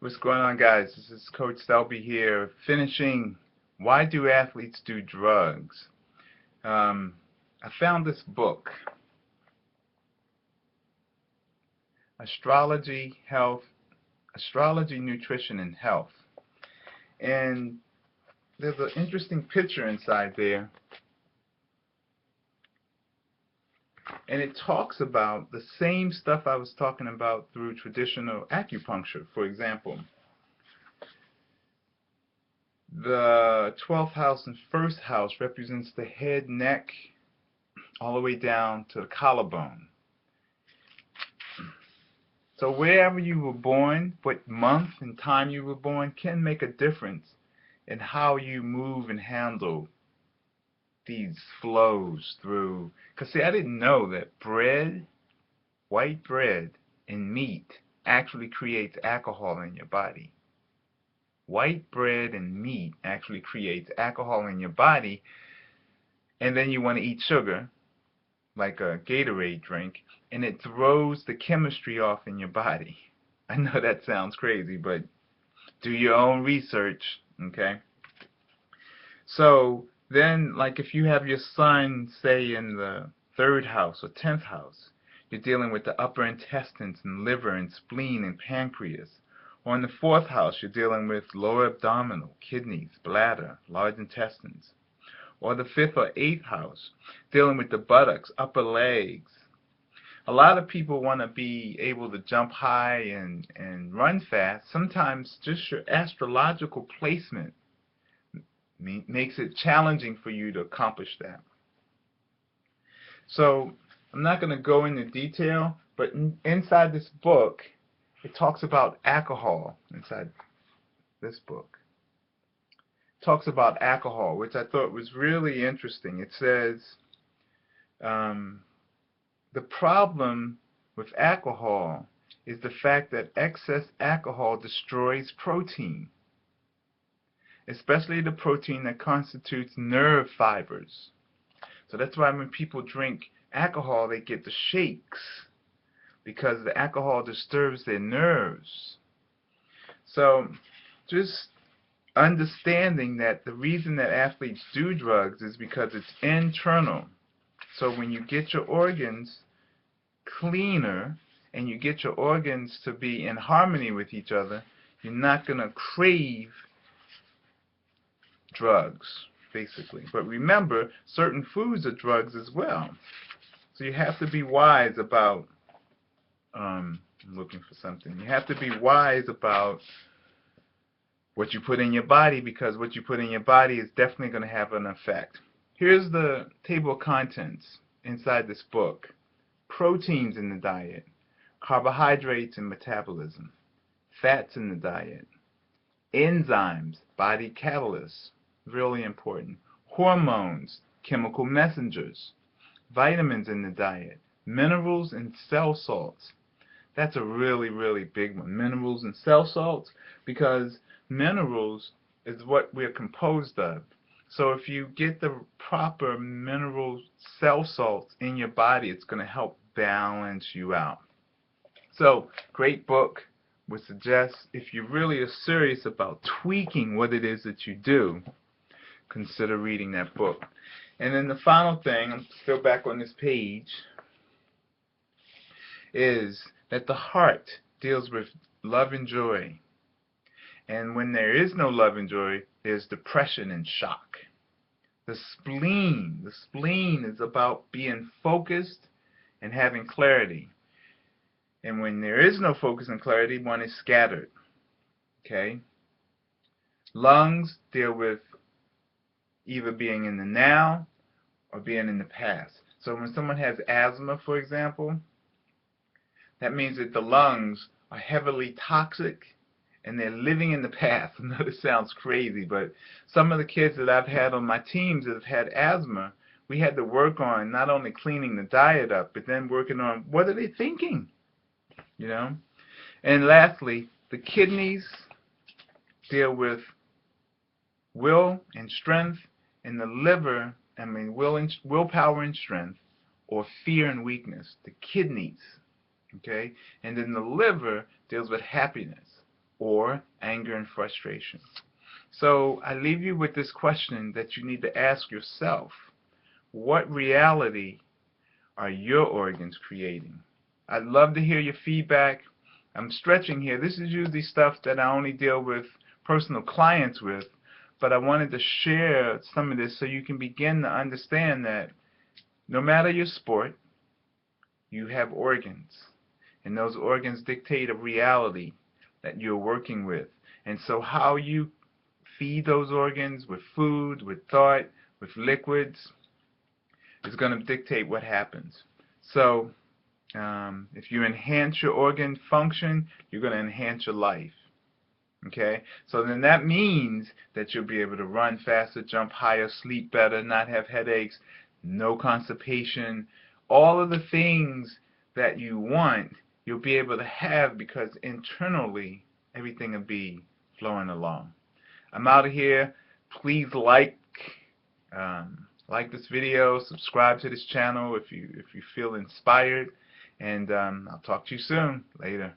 What's going on, guys? This is Coach Selby here, finishing Why Do Athletes Do Drugs? I found this book, Astrology, Nutrition, and Health. And there's an interesting picture inside there. And it talks about the same stuff I was talking about through traditional acupuncture, for example. The 12th house and first house represents the head, neck, all the way down to the collarbone. So wherever you were born, what month and time you were born, can make a difference in how you move and handle these flows through. Because see, I didn't know that bread, white bread, and meat actually creates alcohol in your body. White bread and meat actually creates alcohol in your body, and then you want to eat sugar, like a Gatorade drink, and it throws the chemistry off in your body. I know that sounds crazy, but do your own research, okay? So then, like if you have your son, say, in the 3rd house or 10th house, you're dealing with the upper intestines and liver and spleen and pancreas. Or in the 4th house, you're dealing with lower abdominal, kidneys, bladder, large intestines. Or the 5th or 8th house, dealing with the buttocks, upper legs. A lot of people want to be able to jump high and run fast. Sometimes just your astrological placement makes it challenging for you to accomplish that. So I'm not going to go into detail, but inside this book, it talks about alcohol. Inside this book, it talks about alcohol, which I thought was really interesting. It says the problem with alcohol is the fact that excess alcohol destroys protein, especially the protein that constitutes nerve fibers. So that's why when people drink alcohol, they get the shakes, because the alcohol disturbs their nerves. So just understanding that the reason that athletes do drugs is because it's internal. So when you get your organs cleaner and you get your organs to be in harmony with each other, you're not going to crave drugs, basically. But remember, certain foods are drugs as well. So you have to be wise about, I'm looking for something. You have to be wise about what you put in your body, because what you put in your body is definitely going to have an effect. Here's the table of contents inside this book. Proteins in the diet, carbohydrates and metabolism, fats in the diet, enzymes, body catalysts, really important, hormones, chemical messengers, vitamins in the diet, minerals and cell salts. That's a really, really big one, minerals and cell salts, because minerals is what we're composed of. So if you get the proper mineral cell salts in your body, it's going to help balance you out. So, great book. Would suggest, if you really are serious about tweaking what it is that you do, consider reading that book. And then the final thing, I'm still back on this page, is that the heart deals with love and joy. And when there is no love and joy, there's depression and shock. The spleen is about being focused and having clarity. And when there is no focus and clarity, one is scattered. Okay? Lungs deal with either being in the now or being in the past. So when someone has asthma, for example, that means that the lungs are heavily toxic and they're living in the past. I know this sounds crazy, but some of the kids that I've had on my teams that have had asthma, we had to work on not only cleaning the diet up, but then working on what are they thinking, you know? And lastly, the kidneys deal with will and strength, and the liver, willpower and strength, or fear and weakness, the kidneys, okay? And then the liver deals with happiness. or anger and frustration. So I leave you with this question that you need to ask yourself. What reality are your organs creating? I'd love to hear your feedback. I'm stretching here. This is usually stuff that I only deal with personal clients with, but I wanted to share some of this so you can begin to understand that no matter your sport, you have organs, and those organs dictate a reality that you're working with. And so how you feed those organs with food, with thought, with liquids is going to dictate what happens. So if you enhance your organ function, you're going to enhance your life. Okay? So then that means that you'll be able to run faster, jump higher, sleep better, not have headaches, no constipation. All of the things that you want, you'll be able to have because internally everything will be flowing along. I'm out of here. Please like this video, subscribe to this channel if you feel inspired, and I'll talk to you soon. Later.